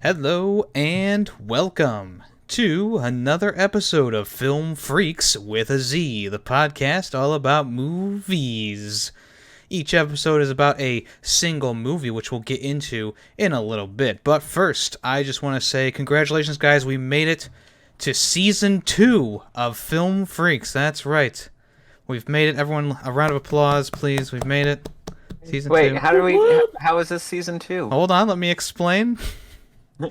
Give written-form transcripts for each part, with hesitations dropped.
Hello and welcome to another episode of Film Freakz with a Z, the podcast all about movies. Each episode is about a single movie, which we'll get into in a little bit. But first, I just want to say congratulations, guys. We made it to Season 2 of Film Freakz. That's right. We've made it. Everyone, a round of applause, please. We've made it. Season 2. Wait, how is this season 2? Hold on, let me explain.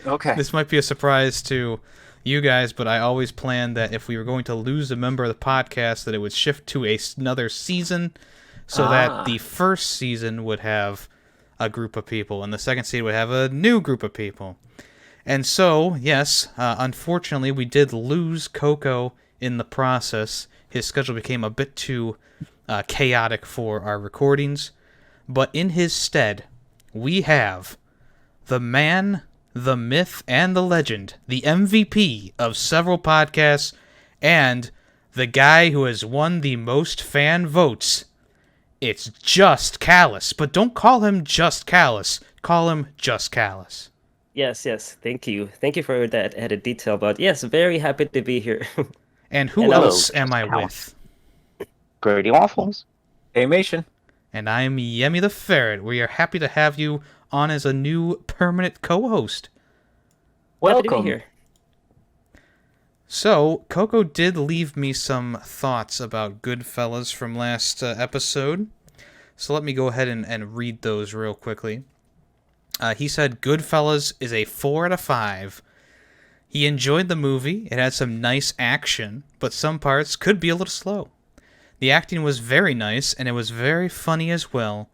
Okay. This might be a surprise to you guys, but I always planned that if we were going to lose a member of the podcast, that it would shift to another season, so that the first season would have a group of people, and the second season would have a new group of people. And so, yes, unfortunately, we did lose Coco in the process. His schedule became a bit too chaotic for our recordings. But in his stead, we have the man, the myth, and the legend, the MVP of several podcasts, and the guy who has won the most fan votes. It's Just Callus, but don't call him Just Callus. Call him Just Callus. Yes. Thank you. Thank you for that added detail. But yes, very happy to be here. And who Hello, else am I with? Grady Waffles. Hey, Mation. And I'm Yemmy the Ferret. We are happy to have you on as a new permanent co-host. Happy to be Welcome. here. So, Coco did leave me some thoughts about Goodfellas from last episode. So let me go ahead and read those real quickly. He said Goodfellas is a 4 out of 5. He enjoyed the movie. It had some nice action, but some parts could be a little slow. The acting was very nice, and it was very funny as well.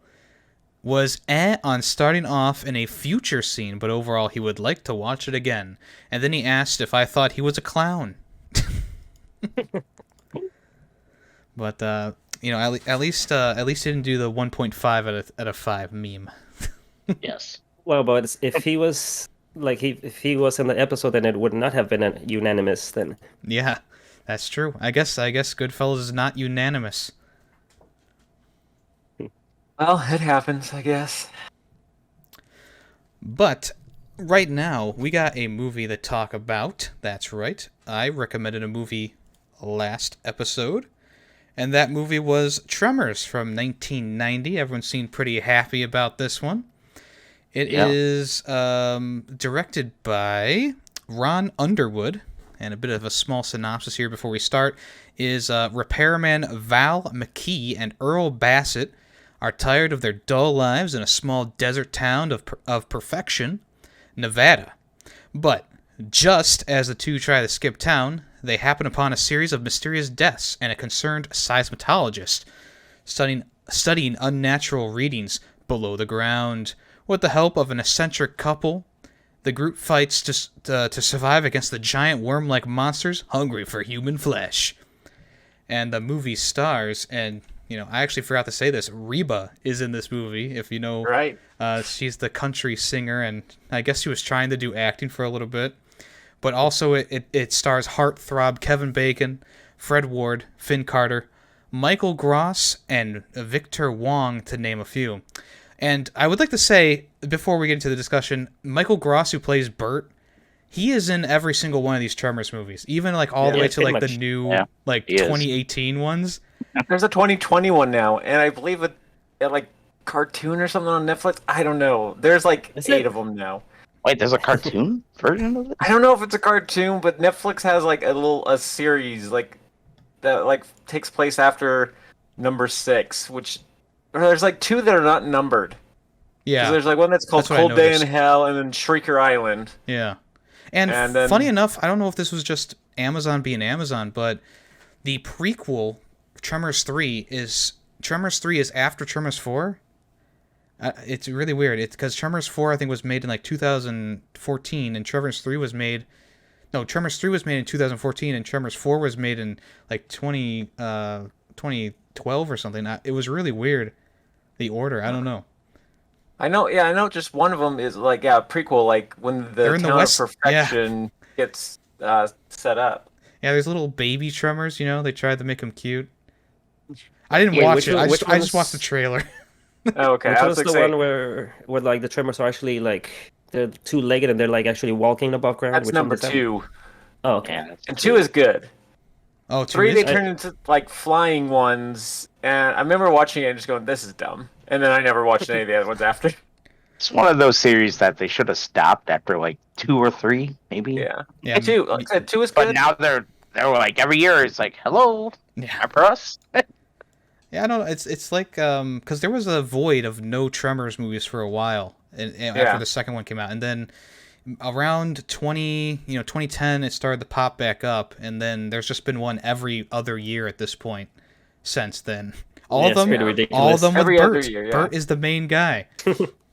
Was on starting off in a future scene, but overall he would like to watch it again. And then he asked if I thought he was a clown. But at least he didn't do the 1.5 out of 5 meme. Yes. Well, but if he was if he was in the episode, then it would not have been unanimous. Then Yeah, that's true. I guess Goodfellas is not unanimous. Well, it happens, I guess. But right now, we got a movie to talk about. That's right. I recommended a movie last episode, and that movie was Tremors from 1990. Everyone seemed pretty happy about this one. It is directed by Ron Underwood, and a bit of a small synopsis here before we start is repairman Val McKee and Earl Bassett are tired of their dull lives in a small desert town of perfection, Nevada. But just as the two try to skip town, they happen upon a series of mysterious deaths and a concerned seismologist studying unnatural readings below the ground. With the help of an eccentric couple, the group fights to survive against the giant worm-like monsters hungry for human flesh. And the movie stars, and I actually forgot to say this, Reba is in this movie, if you know. Right. She's the country singer, and I guess she was trying to do acting for a little bit. But also it stars heartthrob Kevin Bacon, Fred Ward, Finn Carter, Michael Gross, and Victor Wong, to name a few. And I would like to say, before we get into the discussion, Michael Gross, who plays Bert, he is in every single one of these Tremors movies, even all the way to pretty the much. new 2018 ones. There's a 2021 now, and I believe a cartoon or something on Netflix. I don't know. There's Is 8 it? of them now. Wait, there's a cartoon version of it? I don't know if it's a cartoon, but Netflix has a series that takes place after number 6, which there's 2 that are not numbered. 'Cause Yeah, there's one that's called That's what I Cold Day in noticed. Hell, and then Shrieker Island. yeah. And then- funny enough, I don't know if this was just Amazon being Amazon, but the prequel, Tremors 3 is after Tremors 4. It's really weird. It's because Tremors 4 I think was made in 2014, and Tremors 3 was made in 2014, and Tremors 4 was made in 2012 or something. It was really weird, the order. I don't know. I know. Just one of them is a prequel, when They're the in the town West- of perfection gets set up. Yeah, there's little baby Tremors. They tried to make them cute. I didn't Wait, watch which it. one- I which just watched one's- the trailer. Oh, okay. which I was was the saying, one where the Tremors are actually they're two-legged and they're like actually walking above ground. That's Which one number is that? 2. Oh, okay. Yeah, that's And true. 2 is good. Oh, two 3 is they good? turn into like flying ones, and I remember watching it and just going, "This is dumb." And then I never watched any of the other ones after. It's one of those series that they should have stopped after like 2 or 3, maybe. Yeah. Yeah, 2, like I said, 2 is But good. now they're like every year it's like, hello, yeah. remember us? Yeah, I don't know. It's like because there was a void of no Tremors movies for a while, and Yeah. after the second one came out, and then around 2010, it started to pop back up, and then there's just been one every other year at this point since then. All Yeah, of it's them, pretty ridiculous. all of them with Every other Bert. year, yeah. Bert is the main guy.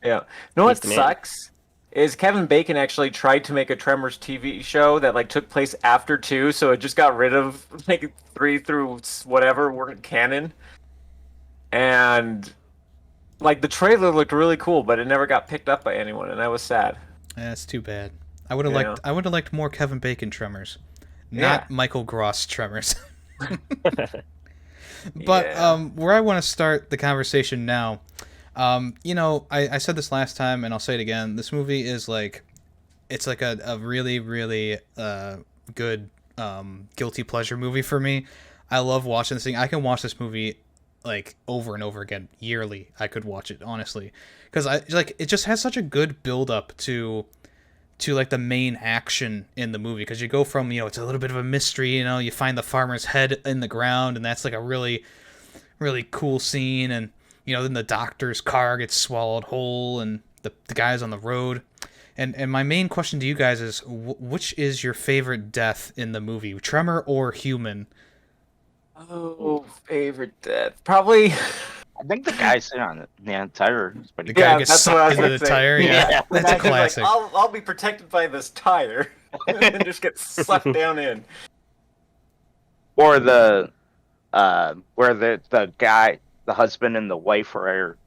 Yeah. Know what He's the man. sucks? Is Kevin Bacon actually tried to make a Tremors TV show that like took place after 2, so it just got rid of like 3 through whatever weren't canon. And like the trailer looked really cool, but it never got picked up by anyone, and I was sad. That's too bad. I would have Yeah. liked. I would have liked more Kevin Bacon Tremors, not Yeah. Michael Gross Tremors. But Yeah. where I want to start the conversation now, I said this last time and I'll say it again. This movie is like, it's like a really, really good guilty pleasure movie for me. I love watching this thing. I can watch this movie like over and over again yearly. I could watch it honestly because it just has such a good build up to like the main action in the movie, because you go from it's a little bit of a mystery, you find the farmer's head in the ground, and that's like a really, really cool scene, and then the doctor's car gets swallowed whole, and the guy's on the road, and my main question to you guys is which is your favorite death in the movie, Tremor or human? Oh, favorite death. Probably. I think the guy sitting on the tire is pretty The good. guy Yeah, gets that's what I was sucked into gonna the say. tire. Yeah, Yeah. that's a Guy's like, classic. I'll be protected by this tire, and just get sucked down in. Or the where the guy, the husband and the wife are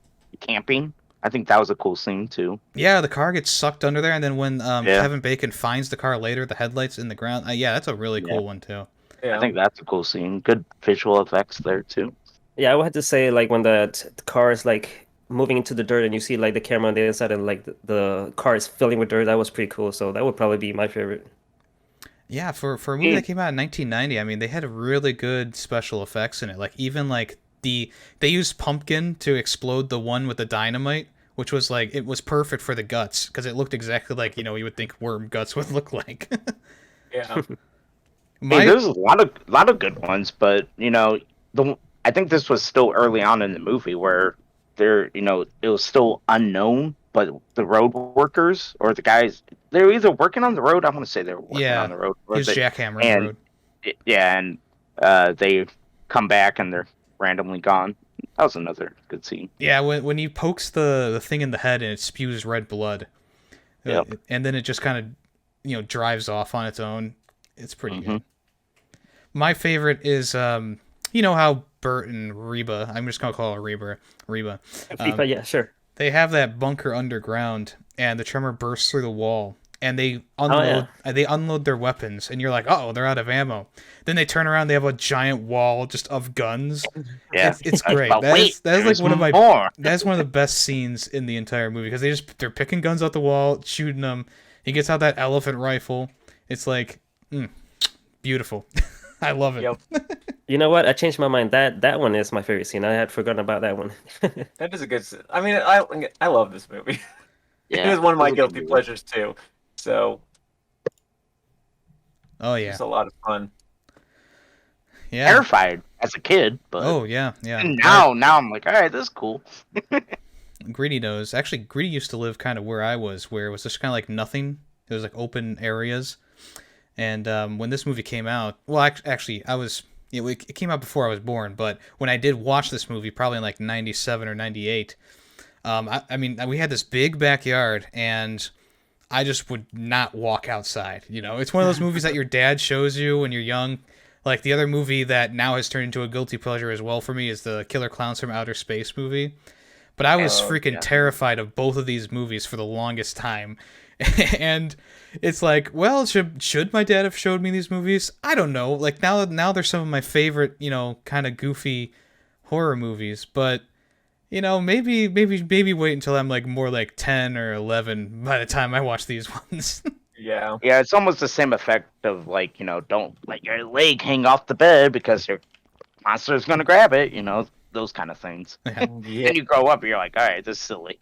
camping. I think that was a cool scene too. Yeah, the car gets sucked under there, and then when Yeah. Kevin Bacon finds the car later, the headlights in the ground. Yeah, that's a really cool one too. Yeah. I think that's a cool scene. Good visual effects there too. Yeah, I would have to say like when the car is like moving into the dirt and you see like the camera on the inside and like the car is filling with dirt. That was pretty cool. So that would probably be my favorite. Yeah, for a movie that came out in 1990, I mean, they had really good special effects in it. Like even like they used pumpkin to explode the one with the dynamite, which was like it was perfect for the guts because it looked exactly like you would think worm guts would look like. Yeah. I mean, there's a lot of good ones, but I think this was still early on in the movie where it was still unknown, but the road workers or the guys, they were either working on the road. I want to say they were working on the road. He was jackhammering the and road. and they come back and they're randomly gone. That was another good scene. Yeah, when he pokes the thing in the head and it spews red blood, Yep. and then it just kind of drives off on its own. It's pretty good. My favorite is how Bert and Reba, I'm just gonna call her Reba. Yeah, sure. They have that bunker underground, and the Tremor bursts through the wall, and they unload their weapons, and you're like, oh, they're out of ammo. Then they turn around, they have a giant wall just of guns. Yeah, It's great. But That is like there's one of my more. that's one of the best scenes in the entire movie because they're picking guns out the wall, shooting them. He gets out that elephant rifle. It's like beautiful. I love it. Yep. You know what? I changed my mind. That one is my favorite scene. I had forgotten about that one. That is a good. I mean, I love this movie. Yeah, It was one of my it was a guilty good movie. pleasures too. So Oh yeah. it's a lot of fun. Yeah. Terrified as a kid, but Oh yeah. and now I'm like, all right, this is cool. Greedy knows. Actually, Greedy used to live kind of where I was, where it was just kind of like nothing. It was like open areas. And when this movie came out, well, actually, I was. It came out before I was born, but when I did watch this movie, probably in like '97 or '98, I mean, we had this big backyard, and I just would not walk outside. It's one of those movies that your dad shows you when you're young. Like the other movie that now has turned into a guilty pleasure as well for me is the Killer Clowns from Outer Space movie. But I was freaking terrified of both of these movies for the longest time. And it's like, well, should my dad have showed me these movies? I don't know. Like now they're some of my favorite, kind of goofy horror movies. But maybe wait until I'm like more like 10 or 11 by the time I watch these ones. Yeah. Yeah, it's almost the same effect of like, don't let your leg hang off the bed because your monster's gonna grab it, those kind of things. Yeah. Yeah. Then you grow up and you're like, all right, this is silly.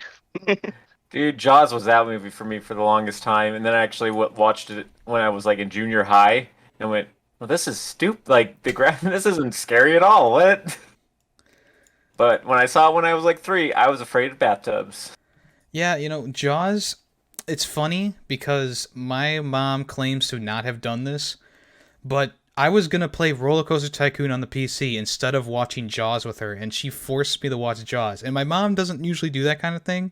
Dude, Jaws was that movie for me for the longest time, and then I actually watched it when I was like in junior high, and went, "Well, this is stupid. Like this isn't scary at all. What?" But when I saw it when I was like 3, I was afraid of bathtubs. Yeah, Jaws, it's funny because my mom claims to not have done this, but I was going to play Roller Coaster Tycoon on the PC instead of watching Jaws with her, and she forced me to watch Jaws. And my mom doesn't usually do that kind of thing.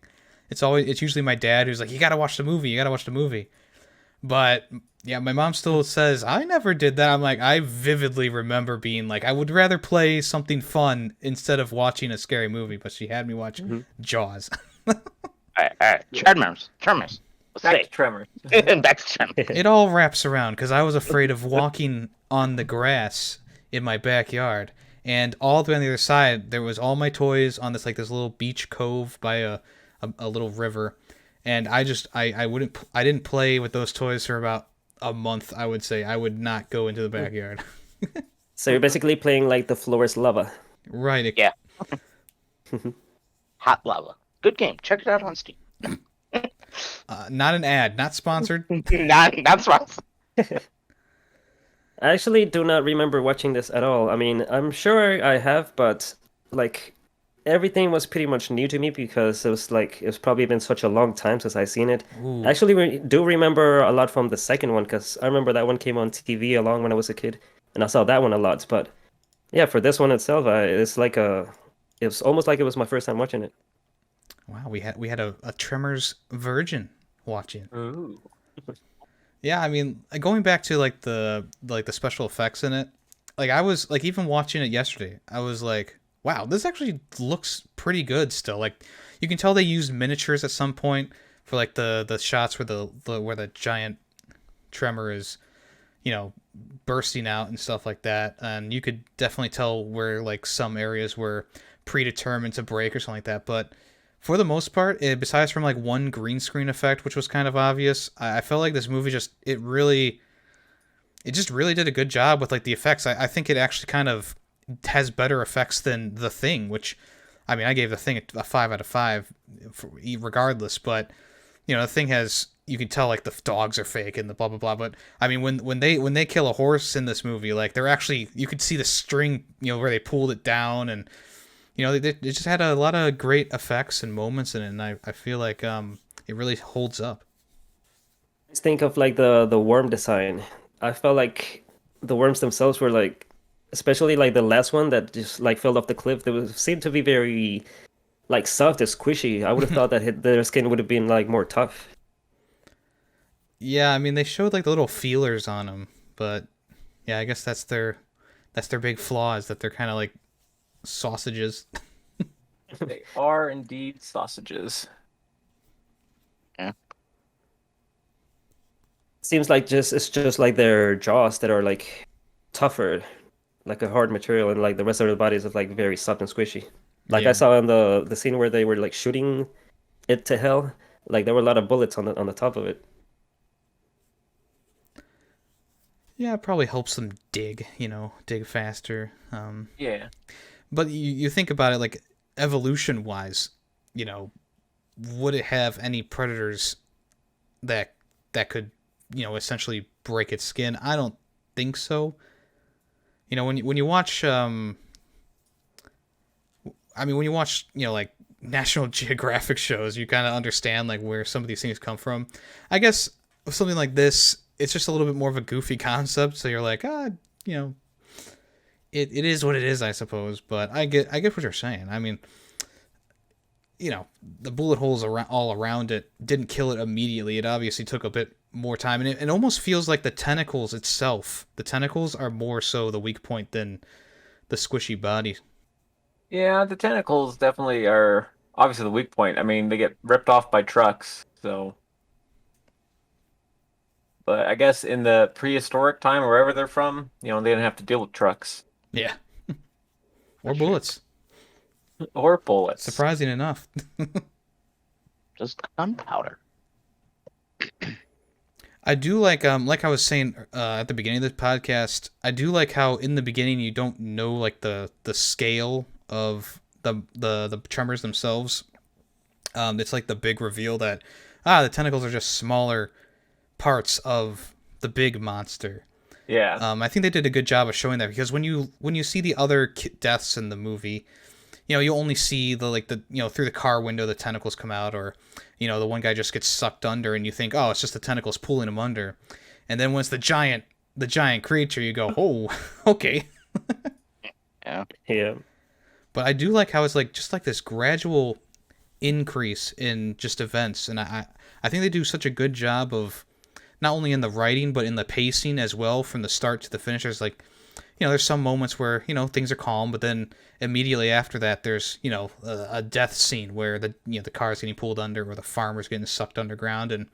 It's usually my dad who's like, you got to watch the movie. But yeah, my mom still says, I never did that. I'm like, I vividly remember being like, I would rather play something fun instead of watching a scary movie, but she had me watch Jaws. All right. Tremors. Let's Back say. to Tremor. Back to Tremors. It all wraps around because I was afraid of walking on the grass in my backyard, and all the way on the other side there was all my toys on this little beach cove by a little river, and I didn't play with those toys for about a month. I would say I would not go into the backyard. So you're basically playing like the floor is lava. Right. Yeah. Hot Lava. Good game. Check it out on Steam. Not an ad, not sponsored. That's right. I actually do not remember watching this at all. I mean, I'm sure I have, but like everything was pretty much new to me because it's probably been such a long time since I seen it. Ooh. I actually do remember a lot from the second one because I remember that one came on TV along when I was a kid, and I saw that one a lot. But yeah, for this one itself, it's almost like it was my first time watching it. Wow, we had a Tremors virgin watching. Ooh. Yeah, I mean, going back to the special effects in it, I was even watching it yesterday, I was like, wow, this actually looks pretty good still. Like, you can tell they used miniatures at some point for the shots where the giant tremor is, bursting out and stuff like that, and you could definitely tell where some areas were predetermined to break or something like that. But for the most part, besides from one green screen effect, which was kind of obvious, I felt like this movie just really did a good job with the effects. I think it actually kind of has better effects than The Thing, which, I mean, I gave The Thing a 5 out of 5 regardless, but The Thing has, you can tell the dogs are fake and the blah blah blah. But I mean, when they kill a horse in this movie, they're actually, you could see the string, where they pulled it down, and they just had a lot of great effects and moments in it, and I feel like it really holds up. Just think of the worm design. I felt like the worms themselves were especially the last one that just fell off the cliff. Seemed to be very soft and squishy. I would have thought that their skin would have been more tough. Yeah, I mean, they showed the little feelers on them, but yeah, I guess that's their big flaw, is that they're kind of sausages. They are indeed sausages. Yeah. Seems it's just their jaws that are tougher, a hard material, and the rest of their bodies is very soft and squishy. Yeah. I saw in the scene where they were shooting it to hell, there were a lot of bullets on the top of it. Yeah, it probably helps them dig faster. Yeah. But you think about it, evolution-wise, would it have any predators that could, essentially break its skin? I don't think so. When you watch, when you watch, National Geographic shows, you kind of understand where some of these things come from. I guess something like this, it's just a little bit more of a goofy concept, so you're like, it is what it is, I suppose. But I get what you're saying. I mean, the bullet holes all around it didn't kill it immediately. It obviously took a bit more time, and it almost feels like the tentacles itself. The tentacles are more so the weak point than the squishy body. Yeah, the tentacles definitely are obviously the weak point. I mean, they get ripped off by trucks, so. But I guess in the prehistoric time, or wherever they're from, they didn't have to deal with trucks. Yeah. Or bullets. Or bullets. Surprising enough. Just gunpowder. I do like I was saying at the beginning of the podcast, I do like how in the beginning you don't know like the scale of the tremors themselves. It's like the big reveal that the tentacles are just smaller parts of the big monster. Yeah. I think they did a good job of showing that, because when you see the other deaths in the movie, you only see through the car window the tentacles come out, or the one guy just gets sucked under, and you think, oh, it's just the tentacles pulling him under, and then once the giant creature, you go, oh, okay. Yeah. But I do like how it's like just like this gradual increase in just events, and I think they do such a good job of not only in the writing but in the pacing as well, from the start to the finish. There's like, there's some moments where things are calm, but then immediately after that there's a death scene where the car's getting pulled under, or the farmer's getting sucked underground, and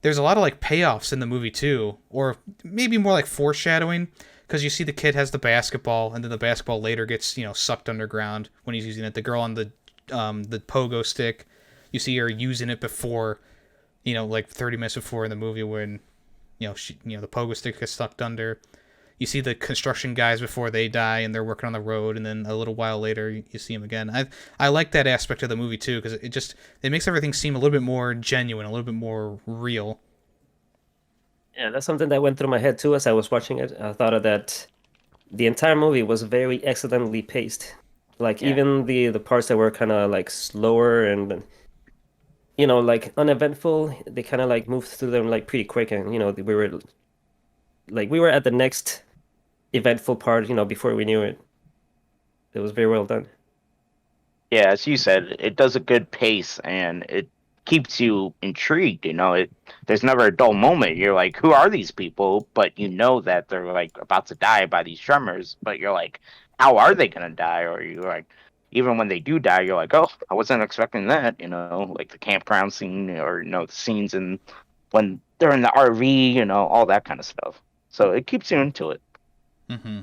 there's a lot of like payoffs in the movie too, or maybe more like foreshadowing, because you see the kid has the basketball, and then the basketball later gets sucked underground when he's using it. The girl on the pogo stick, you see her using it before, like 30 minutes before in the movie, when the pogo stick gets sucked under. You see the construction guys before they die, and they're working on the road, and then a little while later you see them again. I like that aspect of the movie too, because it makes everything seem a little bit more genuine, a little bit more real. Yeah, that's something that went through my head too as I was watching it. I thought of that the entire movie was very excellently paced. Like even the parts that were kind of like slower and like uneventful, they kind of like moved through them like pretty quick, and we were at the next eventful part, before we knew it. It was very well done. Yeah, as you said, it does a good pace, and it keeps you intrigued. There's never a dull moment. You're like, who are these people? But you know that they're like about to die by these tremors. But you're like, how are they gonna die? Or you're like, even when they do die, you're like, oh, I wasn't expecting that. Like the campground scene, or the scenes and when they're in the RV, all that kind of stuff. So it keeps you into it. Mm-hmm.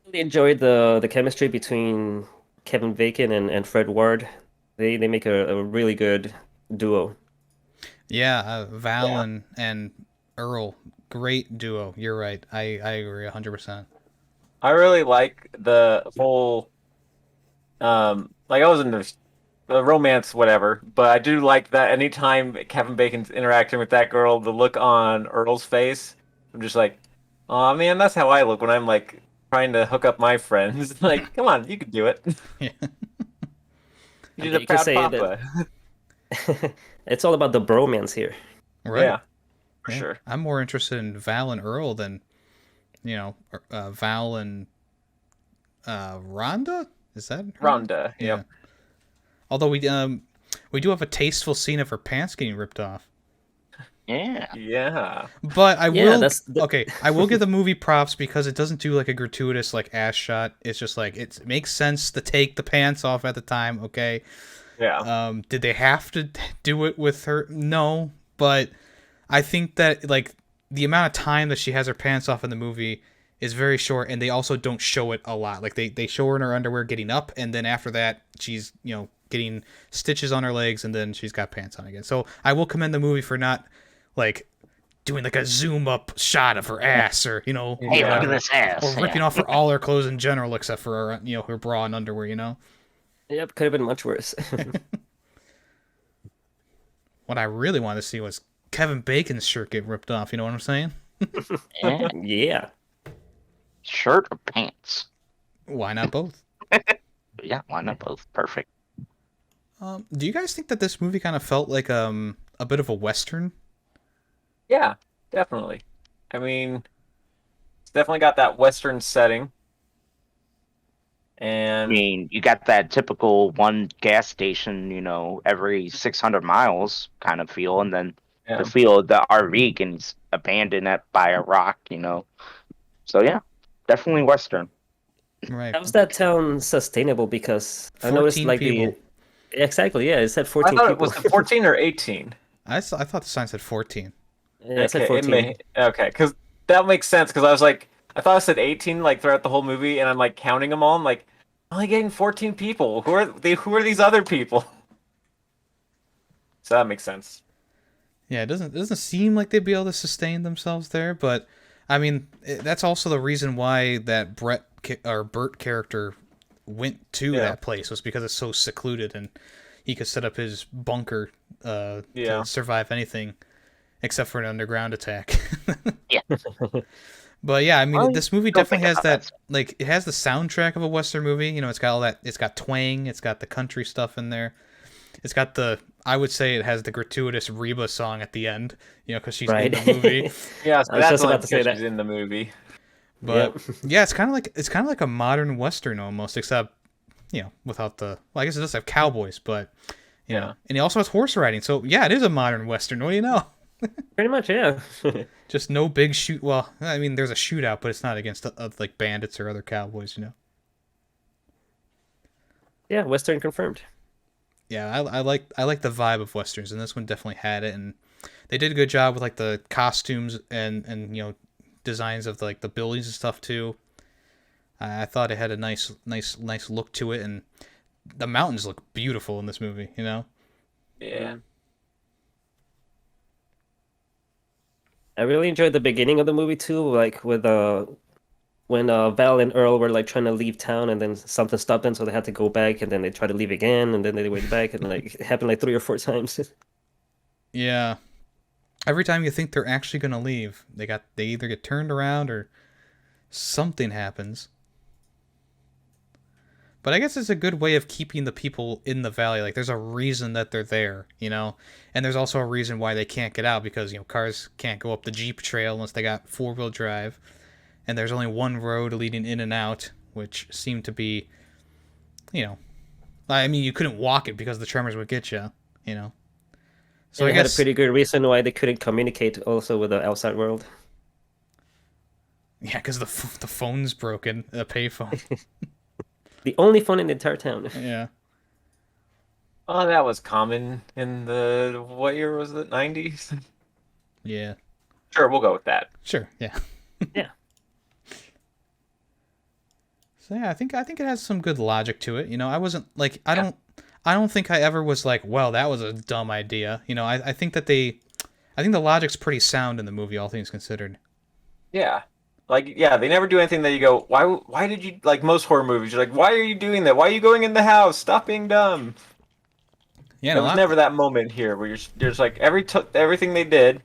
Really enjoyed the chemistry between Kevin Bacon and Fred Ward. They make a really good duo. Yeah, Val and Earl, great duo. You're right. I agree 100%. I really like the whole, like I was in the romance, whatever, but I do like that anytime Kevin Bacon's interacting with that girl, the look on Earl's face, I'm just like, oh man, that's how I look when I'm like trying to hook up my friends. Like, come on, you can do it. Yeah. You did a proud papa. It's all about the bromance here. Right. Yeah, for sure. I'm more interested in Val and Earl than, Val and Rhonda? Is that her? Rhonda, yeah. Although we do have a tasteful scene of her pants getting ripped off. Yeah. Yeah. But I will give the movie props, because it doesn't do like a gratuitous like ass shot. It's just like it makes sense to take the pants off at the time, okay? Yeah. Did they have to do it with her? No, but I think that like the amount of time that she has her pants off in the movie is very short, and they also don't show it a lot. Like they show her in her underwear getting up, and then after that she's getting stitches on her legs, and then she's got pants on again. So I will commend the movie for not like doing like a zoom up shot of her ass, or hey, look at this ass, or ripping off all her clothes in general except for her her bra and underwear. Yep, could have been much worse. What I really wanted to see was Kevin Bacon's shirt get ripped off. You know what I'm saying? Yeah. Shirt or pants? Why not both? Yeah, why not both? Perfect. Do you guys think that this movie kind of felt like a bit of a Western? Yeah, definitely. I mean, it's definitely got that Western setting. And I mean, you got that typical one gas station, every 600 miles kind of feel, and then the feel of the RV gets abandoned by a rock, So yeah, definitely Western. Right. How's that town sustainable? Because I noticed like people. Exactly, yeah, it said 14 I thought people. it was 14 or 18. I thought the sign said 14. Yeah, it said 14. Okay, because that makes sense. Because I was like, I thought it said 18 like throughout the whole movie, and I'm like counting them all. I'm like, Only getting 14 people. Who are they? Who are these other people? So that makes sense. Yeah, it doesn't seem like they'd be able to sustain themselves there, but I mean, that's also the reason why that Bert character went to that place, was because it's so secluded and he could set up his bunker to survive anything except for an underground attack. Yeah. But yeah, I mean, this movie definitely has that, that's... like, it has the soundtrack of a Western movie. You know, it's got all that, it's got twang, it's got the country stuff in there. It's got I would say it has the gratuitous Reba song at the end, you know, because she's in the movie. Yeah, so I was that's just only about to say because that. she's in the movie. But yeah, it's kind of like a modern Western almost, except, you know, without well, I guess it does have cowboys, but you know, and it also has horse riding. So yeah, it is a modern Western. What do you know? Pretty much, yeah. Just no big shoot. Well, I mean, there's a shootout, but it's not against like bandits or other cowboys, you know. Yeah, Western confirmed. Yeah, I like the vibe of Westerns, and this one definitely had it, and they did a good job with like the costumes and you know, designs of like the buildings and stuff too. I thought it had a nice look to it, and the mountains look beautiful in this movie, you know. Yeah. I really enjoyed the beginning of the movie too, like with when Val and Earl were like trying to leave town, and then something stopped them, so they had to go back, and then they tried to leave again, and then they went back, and like it happened like 3 or 4 times. Yeah. Every time you think they're actually gonna leave, they either get turned around or something happens. But I guess it's a good way of keeping the people in the valley. Like, there's a reason that they're there, you know? And there's also a reason why they can't get out, because, you know, cars can't go up the Jeep trail unless they got 4-wheel drive. And there's only one road leading in and out, which seemed to be, you know... I mean, you couldn't walk it because the Tremors would get you, you know? So And I it had guess... a pretty good reason why they couldn't communicate also with the outside world. Yeah, because the phone's broken, a payphone. The only phone in the entire town. Yeah. Oh, that was common in what year was it? 90s? Yeah. Sure, we'll go with that. Sure, yeah. Yeah. So yeah, I think it has some good logic to it. You know, I wasn't like I don't think I ever was like, well, that was a dumb idea. You know, I think that I think the logic's pretty sound in the movie, all things considered. Yeah. Like, yeah, they never do anything that you go, why did you, like most horror movies, you're like, why are you doing that? Why are you going in the house? Stop being dumb. Yeah, There was never that moment here where you're just like, everything they did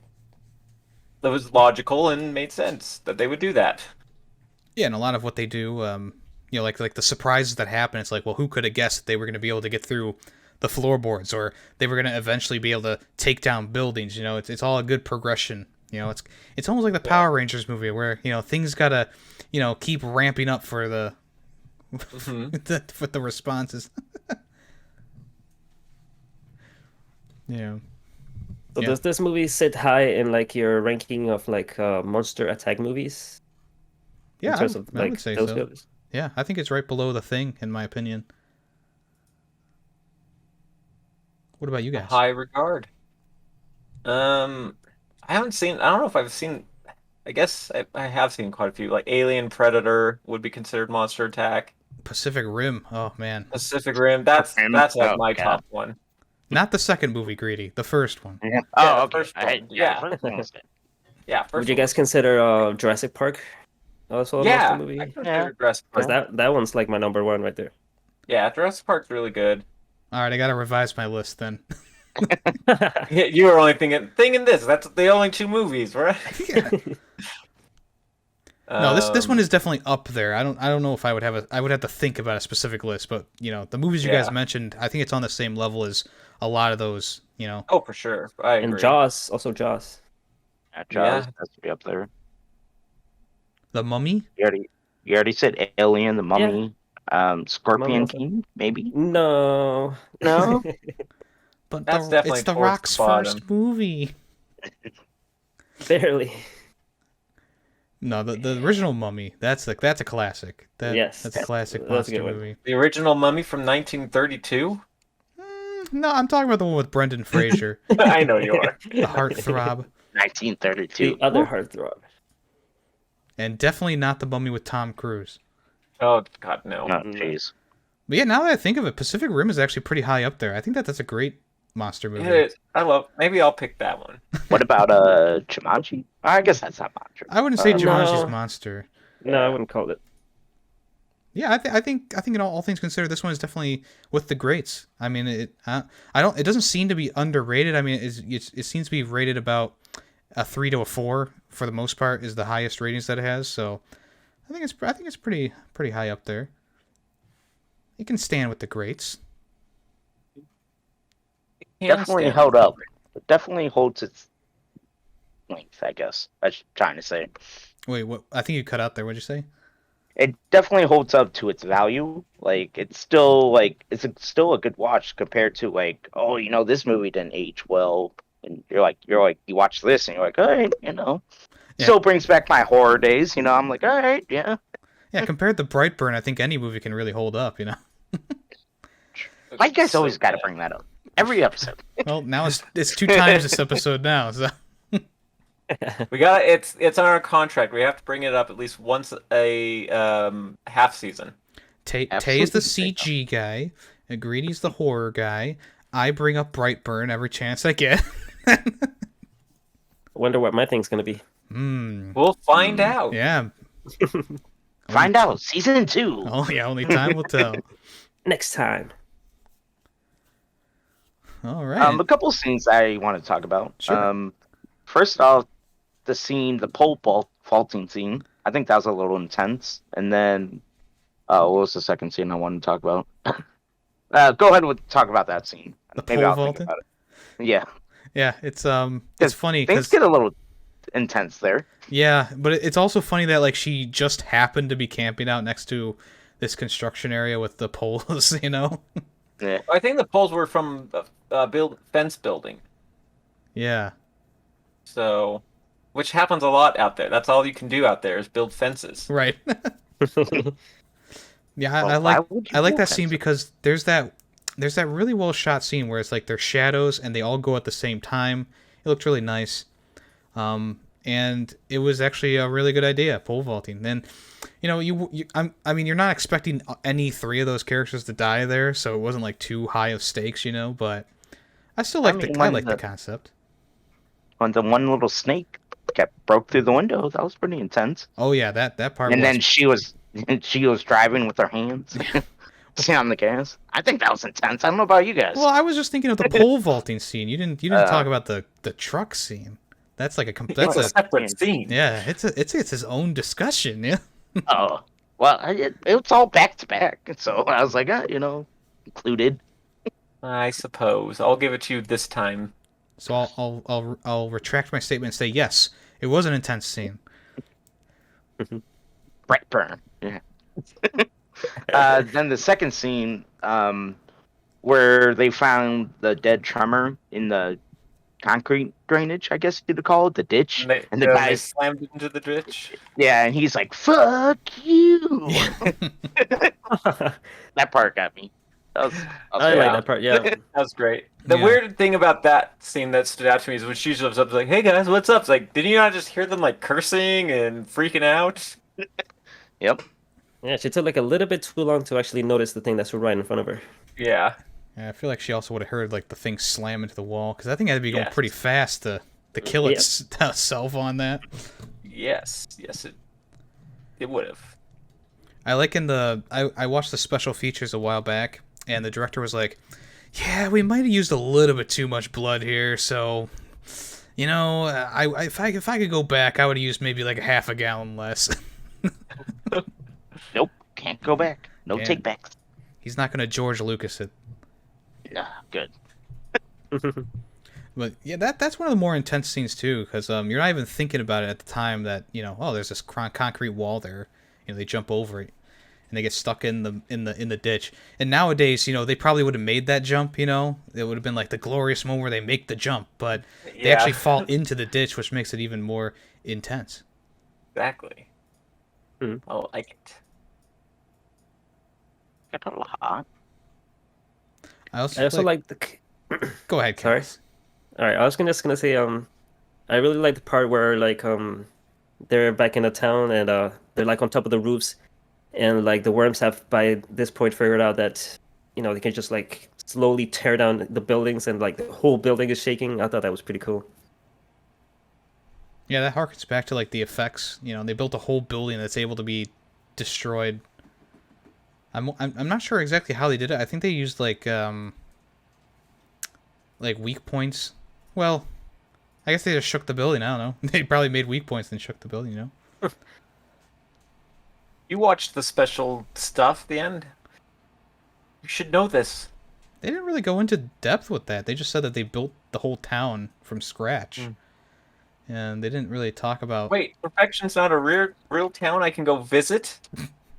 that was logical and made sense that they would do that. Yeah, and a lot of what they do, you know, like the surprises that happen, it's like, well, who could have guessed that they were going to be able to get through the floorboards, or they were going to eventually be able to take down buildings? You know, it's all a good progression. You know, it's almost like the Power Rangers movie where, you know, things gotta, you know, keep ramping up for the for the responses. Yeah. So does this movie sit high in like your ranking of like monster attack movies? Yeah, In terms of, I like, would say those so. films? Yeah, I think it's right below The Thing, in my opinion. What about you guys? High regard. I don't know if I've seen, I guess I have seen quite a few. Like Alien, Predator would be considered monster attack. Pacific Rim. Oh man. Pacific Rim, that's like my top one. Not the second movie, Greedy. The first one. Yeah. Yeah, Oh, the okay. first one. Yeah. Yeah, first Would you one. guys consider Jurassic Park also a Yeah, monster movie? I consider Jurassic Because Park. that one's like my number one right there. Yeah, Jurassic Park's really good. All right, I gotta revise my list then. You were only thinking this. That's the only 2 movies, right? Yeah. No, this one is definitely up there. I don't know if I would have to think about a specific list, but you know, the movies you guys mentioned, I think it's on the same level as a lot of those, you know. Oh, for sure. I agree. And Jaws, also Jaws. Yeah, Jaws has to be up there. The Mummy? You already said Alien, The Mummy, Scorpion King, maybe? No. No? But That's definitely it's The towards Rock's the bottom. first movie. Barely. No, the original Mummy. That's a classic. Yes. That's a classic That's a monster good one. movie. The original Mummy from 1932? No, I'm talking about the one with Brendan Fraser. I know you are. The heartthrob. 1932. The other heartthrob. And definitely not the Mummy with Tom Cruise. Oh, God, no. Oh, jeez. But yeah, now that I think of it, Pacific Rim is actually pretty high up there. I think that's a great monster movie. It is. Maybe I'll pick that one. What about Jumanji? I guess that's not monster. I wouldn't say Jumanji's No. monster. No, I wouldn't call it. Yeah, I think in all things considered, this one is definitely with the greats. I mean, it doesn't seem to be underrated. I mean, it seems to be rated about a 3 to a 4 for the most part is the highest ratings that it has. So I think it's pretty high up there. It can stand with the greats. Definitely held up. It definitely holds its length, I guess. I was trying to say. Wait, what? I think you cut out there. What'd you say? It definitely holds up to its value. Like it's still still a good watch compared to like, oh, this movie didn't age well, and you're like you watch this and you're like, all right, Yeah. still brings back my horror days. I'm like, all right, yeah. Yeah, compared to Brightburn, I think any movie can really hold up. Why you guys always got to bring that up every episode? Well, now it's 2 times this episode now. So. We got it's on our contract. We have to bring it up at least once a half season. Tay is the CG guy. Greedy's the horror guy. I bring up Brightburn every chance I get. Wonder what my thing's gonna be. We'll find out. Yeah. Find out season 2. Oh yeah, only time will tell. Next time. All right. A couple scenes I want to talk about. Sure. First off, the pole faulting scene. I think that was a little intense. And then, what was the second scene I wanted to talk about? Go ahead and talk about that scene. The Maybe pole I'll think vaulting? about it. Yeah. Yeah, it's funny Things because get a little intense there. yeah, but it's also funny that like she just happened to be camping out next to this construction area with the poles. Yeah. I think the poles were from fence building. Yeah. So, which happens a lot out there. That's all you can do out there is build fences. Right. Yeah, Well, I why would you like build that scene fences? because there's that really well shot scene where it's like they're shadows and they all go at the same time. It looked really nice. And it was actually a really good idea, pole vaulting. Then, I mean, you're not expecting any 3 of those characters to die there, so it wasn't like too high of stakes, but I still like the concept. When the one little snake broke through the window, that was pretty intense. Oh yeah, that part. And then she was driving with her hands on the gas. I think that was intense. I don't know about you guys. Well, I was just thinking of the pole vaulting scene. You didn't talk about the truck scene. That's like That's a separate scene. Yeah, it's its own discussion. Yeah. Oh, well, it's all back to back. So I was like, included. I suppose I'll give it to you this time. So I'll retract my statement and say yes, it was an intense scene. Brightburn. Yeah. Then the second scene, where they found the dead Tremor in the concrete drainage, I guess you'd call it, the ditch. And the guy slammed it into the ditch. Yeah, and he's like, "Fuck you." That part got me. I like that part. Yeah, that was great. The weird thing about that scene that stood out to me is when she shows up, like, "Hey guys, what's up?" It's like, did you not just hear them like cursing and freaking out? Yep. Yeah, she took like a little bit too long to actually notice the thing that's right in front of her. Yeah. Yeah, I feel like she also would have heard like the thing slam into the wall because I think it had to be going pretty fast to kill itself on that. Yes, it would have. I like I watched the special features a while back, and the director was like, "Yeah, we might have used a little bit too much blood here, so if I could go back, I would have used maybe like a half a gallon less." Nope, can't go back. No take backs. He's not gonna George Lucas it. Nah, good. But yeah, that's one of the more intense scenes too, because you're not even thinking about it at the time that there's this concrete wall there. They jump over it and they get stuck in the ditch. And nowadays, they probably would have made that jump. It would have been like the glorious moment where they make the jump, but they actually fall into the ditch, which makes it even more intense. Exactly. I like it. Got a lot. I also like the. Go ahead, Sorry. Cass. All right, I was just gonna say I really like the part where like they're back in the town and they're like on top of the roofs, and like the worms have by this point figured out that they can just like slowly tear down the buildings and like the whole building is shaking. I thought that was pretty cool. Yeah, that harkens back to like the effects. They built a whole building that's able to be destroyed. I'm not sure exactly how they did it. I think they used like weak points. Well, I guess they just shook the building. I don't know. They probably made weak points and shook the building. You watched the special stuff at the end. You should know this. They didn't really go into depth with that. They just said that they built the whole town from scratch. And they didn't really talk about... Wait, Perfection's not a real town I can go visit?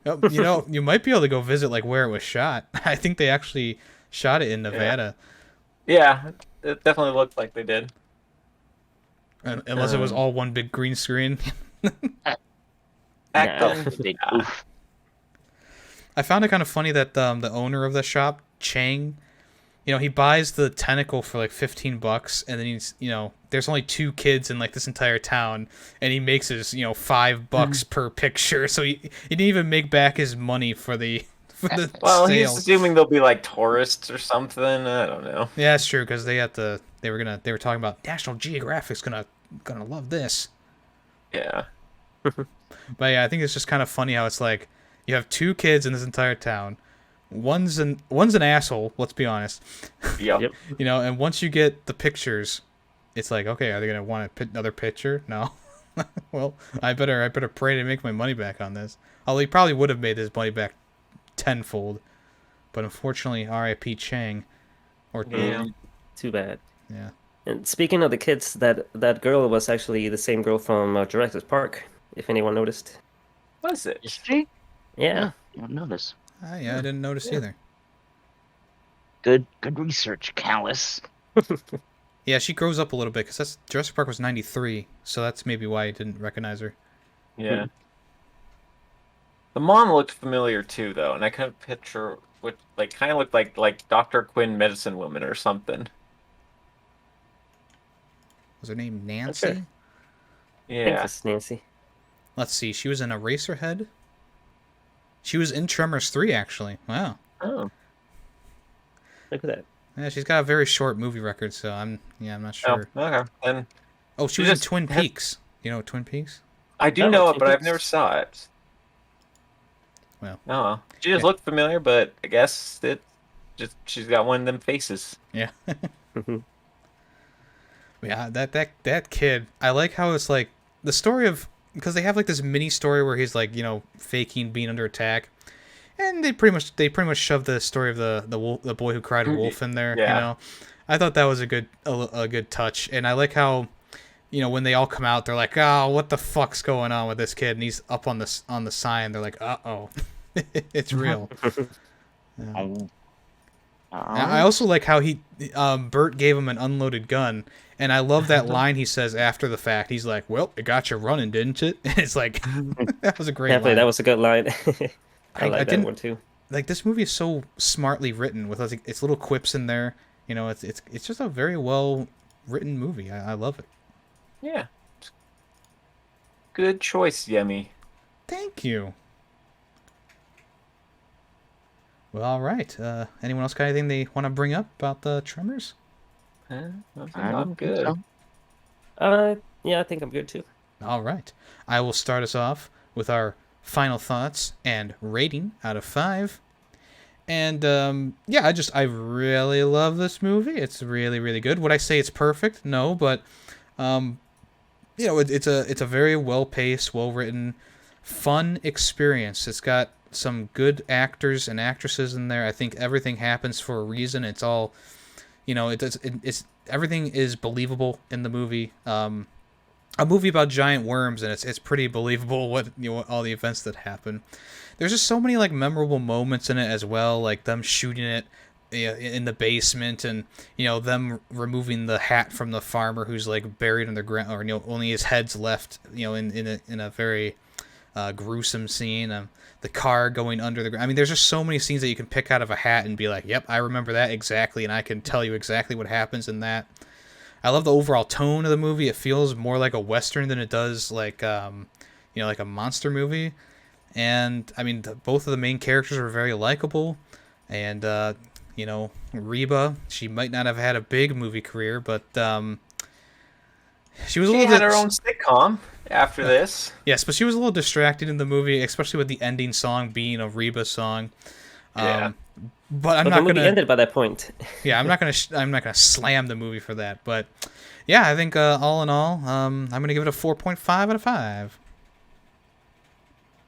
You might be able to go visit like where it was shot. I think they actually shot it in Nevada. Yeah, it definitely looked like they did. Unless it was all one big green screen. Acting. I found it kind of funny that the owner of the shop, Chang, he buys the tentacle for like $15, and then he's, there's only 2 kids in like this entire town, and he makes his, $5 per picture, so he didn't even make back his money for the well, sale. he's assuming they'll be like tourists or something. I don't know. Yeah, it's true, because they were talking about National Geographic's gonna love this. Yeah. But yeah, I think it's just kind of funny how it's like you have 2 kids in this entire town. One's an asshole, let's be honest. Yep. And once you get the pictures, it's like, okay, are they gonna want another picture? No. Well, I better pray to make my money back on this. Although he probably would have made his money back tenfold, but unfortunately, R.I.P. Chang. Too bad. Yeah. And speaking of the kids, that girl was actually the same girl from Jurassic Park. If anyone noticed. Was it? Is she? Yeah. You don't notice. Yeah, I didn't notice either. Good research, Callus. Yeah, she grows up a little bit because Jurassic Park was 93, so that's maybe why I didn't recognize her. Yeah. The mom looked familiar too, though, and I couldn't picture what kind of looked like Dr. Quinn, Medicine Woman, or something. Was her name Nancy? Okay. I think Yeah. it's Nancy. Let's see. She was in Eraserhead. She was in Tremors 3, actually. Wow. Oh. Look at that. Yeah, she's got a very short movie record, so I'm not sure. Oh, okay. Then Oh, she was in Twin Peaks. You know Twin Peaks? I do Oh, know it, Twin but I've Peaks. never saw it. Well. Oh, she just looked familiar, but I guess she's got one of them faces. Yeah. Yeah, that kid. I like how it's like the story of, because they have like this mini story where he's like, faking being under attack, and they pretty much shoved the story of the boy who cried wolf in there. Yeah. I thought that was a good touch, and I like how, when they all come out, they're like, oh, what the fuck's going on with this kid, and he's up on the sign. They're like, uh-oh, it's real. Yeah. I also like how Bert gave him an unloaded gun, and I love that line he says after the fact. He's like, "Well, it got you running, didn't it?" And it's like, that was a great Definitely, line. that was a good line. I I like that didn't- one too. Like, this movie is so smartly written with its little quips in there. It's just a very well written movie. I love it. Yeah. Good choice, Yemmy. Thank you. Well, all right. Anyone else got anything they want to bring up about the Tremors? I'm good. Yeah, I think I'm good too. All right. I will start us off with our final thoughts and rating out of 5. And I really love this movie. It's really, really good. Would I say it's perfect? No, but it's a very well-paced, well-written, fun experience. It's got some good actors and actresses in there. I think everything happens for a reason. It's all, it's everything is believable in the movie. A movie about giant worms, and it's pretty believable what all the events that happen. There's just so many like memorable moments in it as well, like them shooting it in the basement, and them removing the hat from the farmer who's like buried in the ground, or only his head's left, in a very gruesome scene. The car going under the ground. I mean, there's just so many scenes that you can pick out of a hat and be like, yep, I remember that exactly, and I can tell you exactly what happens in that. I love the overall tone of the movie. It feels more like a Western than it does like, like a monster movie. And I mean, both of the main characters were very likable. And you know, Reba, she might not have had a big movie career, but she was a She little had her own sitcom after this. yes, but she was a little distracted in the movie, especially with the ending song being a Reba song. Yeah. But I'm But not the movie gonna. ended by that point. Yeah, I'm not gonna slam the movie for that. But yeah, I think all in all, I'm gonna give it a 4.5 out of 5.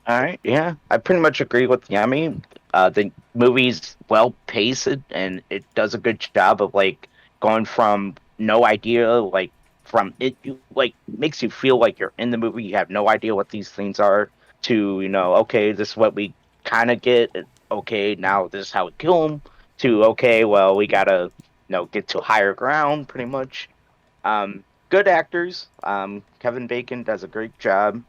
All right, yeah, I pretty much agree with Yummy. The movie's well paced and it does a good job of like going from no idea, like from it, you, like makes you feel like you're in the movie. You have no idea what these things are. To okay, this is what we kind of get. Okay, now this is how we kill them. To okay, well we gotta get to higher ground, pretty much. Good actors. Kevin Bacon does a great job.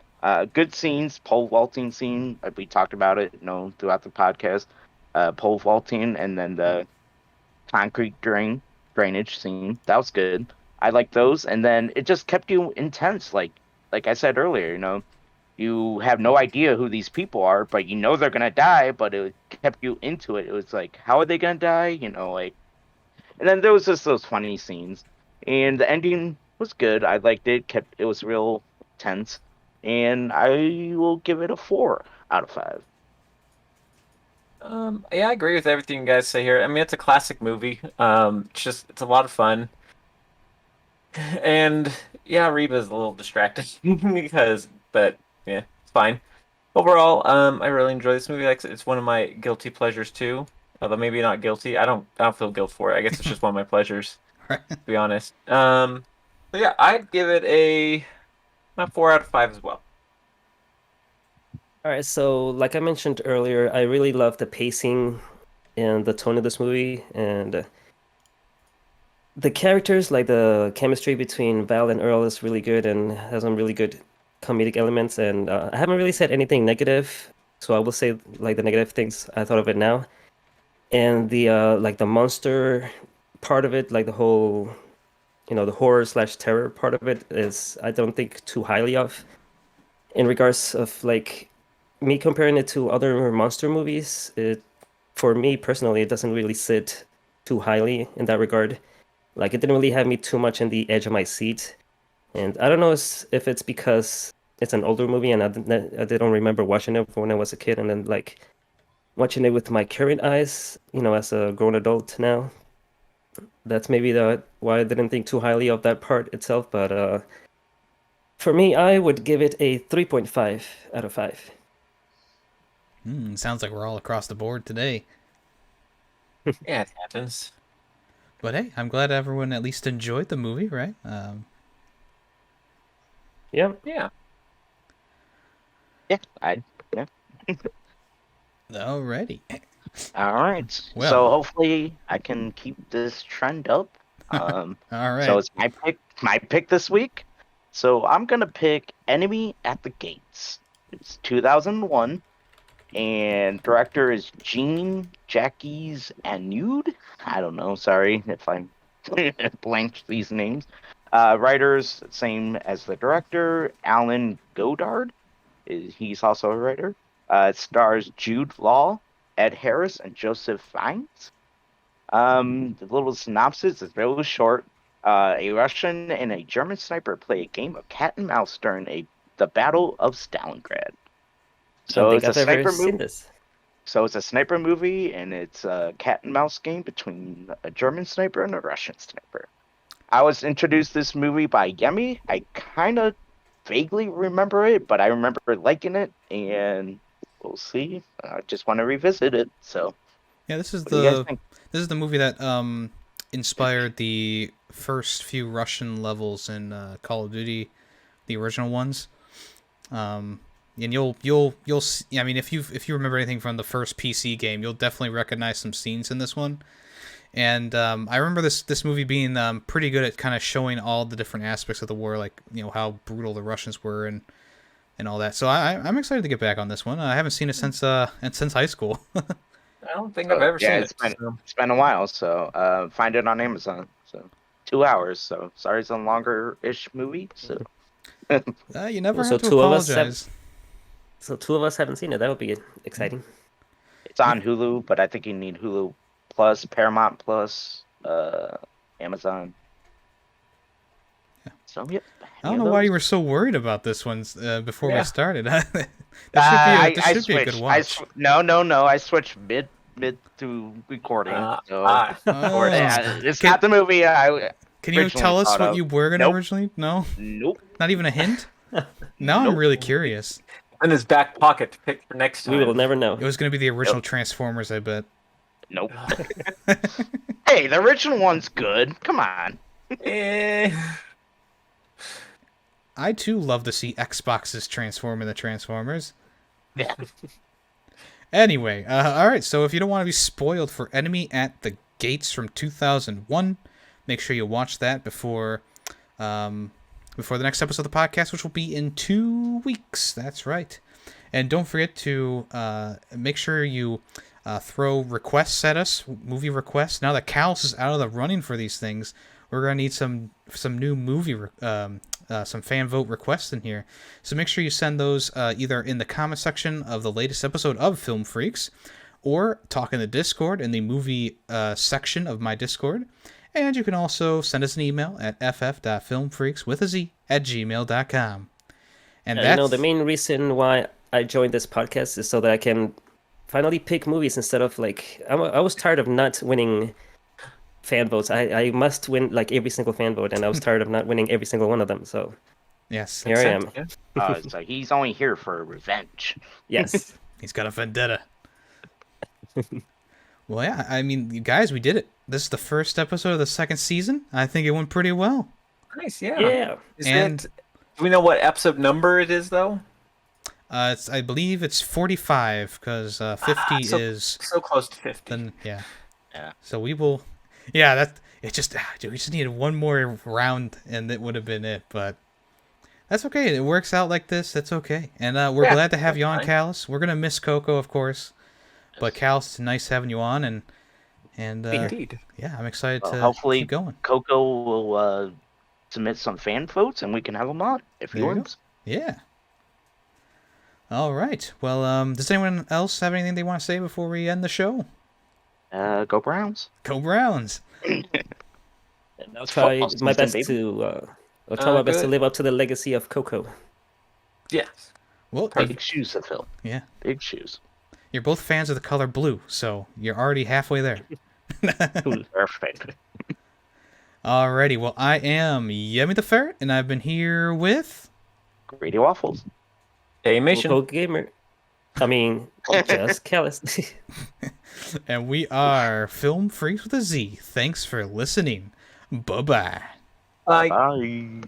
Good scenes, pole vaulting scene. We talked about it, throughout the podcast. Pole vaulting, and then the concrete drainage scene. That was good. I like those, and then it just kept you intense. Like I said earlier, you have no idea who these people are, but they're gonna die. But it kept you into it. It was like, how are they gonna die? Like, and then there was just those funny scenes, and the ending was good. I liked it. It was real tense, and I will give it a 4 out of 5. Yeah, I agree with everything you guys say here. I mean, it's a classic movie. It's a lot of fun. And yeah, Reba's a little distracted but yeah, it's fine. Overall, I really enjoy this movie. Like, it's one of my guilty pleasures too. Although maybe not guilty. I don't feel guilt for it. I guess it's just one of my pleasures, to be honest. But yeah, I'd give it a 4 out of 5 as well. All right, so like I mentioned earlier, I really love the pacing and the tone of this movie, and the characters, like the chemistry between Val and Earl, is really good and has some really good comedic elements. And I haven't really said anything negative, so I will say like the negative things I thought of it now. And the like the monster part of it, like the whole, the horror slash terror part of it is, I don't think too highly of. In regards of like me comparing it to other monster movies, for me personally, it doesn't really sit too highly in that regard. Like, it didn't really have me too much in the edge of my seat. And I don't know if it's because it's an older movie and I didn't remember watching it when I was a kid, and then like watching it with my current eyes, as a grown adult now. That's maybe why I didn't think too highly of that part itself. But for me, I would give it a 3.5 out of 5. Sounds like we're all across the board today. Yeah, it happens. But hey, I'm glad everyone at least enjoyed the movie, right? Yeah. Yeah. Yeah, Alrighty. All right. Well. So hopefully I can keep this trend up. All right. So it's my pick this week. So I'm gonna pick Enemy at the Gates. It's 2001, and director is Jean Jacques Annud. I don't know. Sorry if I blanked these names. Writers same as the director, Alan Godard. He's also a writer. It stars Jude Law, Ed Harris, and Joseph Fiennes. The little synopsis is really short. A Russian and a German sniper play a game of cat and mouse during the Battle of Stalingrad. So I it's think a I've ever sniper seen movie. this. So it's a sniper movie, and it's a cat and mouse game between a German sniper and a Russian sniper. I was introduced to this movie by Yemmy. I kind of vaguely remember it, but I remember liking it, and we'll see. I just want to revisit it. So yeah, this is what do you guys think? the movie that inspired the first few Russian levels in Call of Duty, the original ones. And you'll see, I mean, if you remember anything from the first PC game, you'll definitely recognize some scenes in this one. And I remember this movie being pretty good at kind of showing all the different aspects of the war, like how brutal the Russians were and all that. So I'm excited to get back on this one. I haven't seen it since high school. I don't think I've ever seen it. It's been a while, so find it on Amazon. So 2 hours. So sorry, it's a longer-ish movie. So You never So have to two of us apologize. So two of us haven't seen it. That would be exciting. It's on Hulu, but I think you need Hulu Plus, Paramount Plus, Amazon. So yep. I don't know why you were so worried about this one before we started. This should be a good watch. No. I switched mid to recording. It's not the movie. Can you tell us what you were gonna originally? No. Nope. Not even a hint. Now I'm really curious. In his back pocket to pick for next time. We will never know. It was gonna be the original Transformers, I bet. Nope. Hey, the original one's good. Come on. I too love to see Xboxes transform into Transformers. Yeah. Anyway, all right. So if you don't want to be spoiled for Enemy at the Gates from 2001, make sure you watch that before the next episode of the podcast, which will be in 2 weeks. That's right. And don't forget to make sure you throw requests at us, movie requests. Now that Callus is out of the running for these things, we're gonna need some new movie some fan vote requests in here. So make sure you send those either in the comment section of the latest episode of Film Freakz, or talk in the Discord in the movie section of my Discord. And you can also send us an email at ff.filmfreaks@gmail.com. And that's... the main reason why I joined this podcast is so that I can finally pick movies instead of I was tired of not winning fan votes. I must win every single fan vote, and I was tired of not winning every single one of them. So yes, here I am. So he's only here for revenge. Yes. He's got a vendetta. Well, yeah, I mean, you guys, we did it. This is the first episode of the second season. I think it went pretty well. Nice, yeah. Yeah. Do we know what episode number it is, though? I believe it's 45, because 50 is... So close to 50. Then, yeah. So we will... Yeah, we just needed one more round, and it would have been it, but... That's okay. It works out like this. That's okay. And we're glad to have you on, Callus. We're going to miss Coco, of course. But Callus, it's nice having you on, and indeed. Yeah, I'm excited to hopefully keep going. Coco will submit some fan votes, and we can have him on if he wants. Yeah. All right. Well, does anyone else have anything they want to say before we end the show? Go Browns. Go Browns. I'll try my best to live up to the legacy of Coco. Yes. Well, big shoes to fill. Yeah. Big shoes. You're both fans of the color blue, so you're already halfway there. Perfect. Alrighty, well, I am Yemmy the Ferret, and I've been here with... Greedy Waffles. Animation. Gamer. I mean, just Callus. And we are Film Freakz with a Z. Thanks for listening. Bye-bye. Bye. Bye.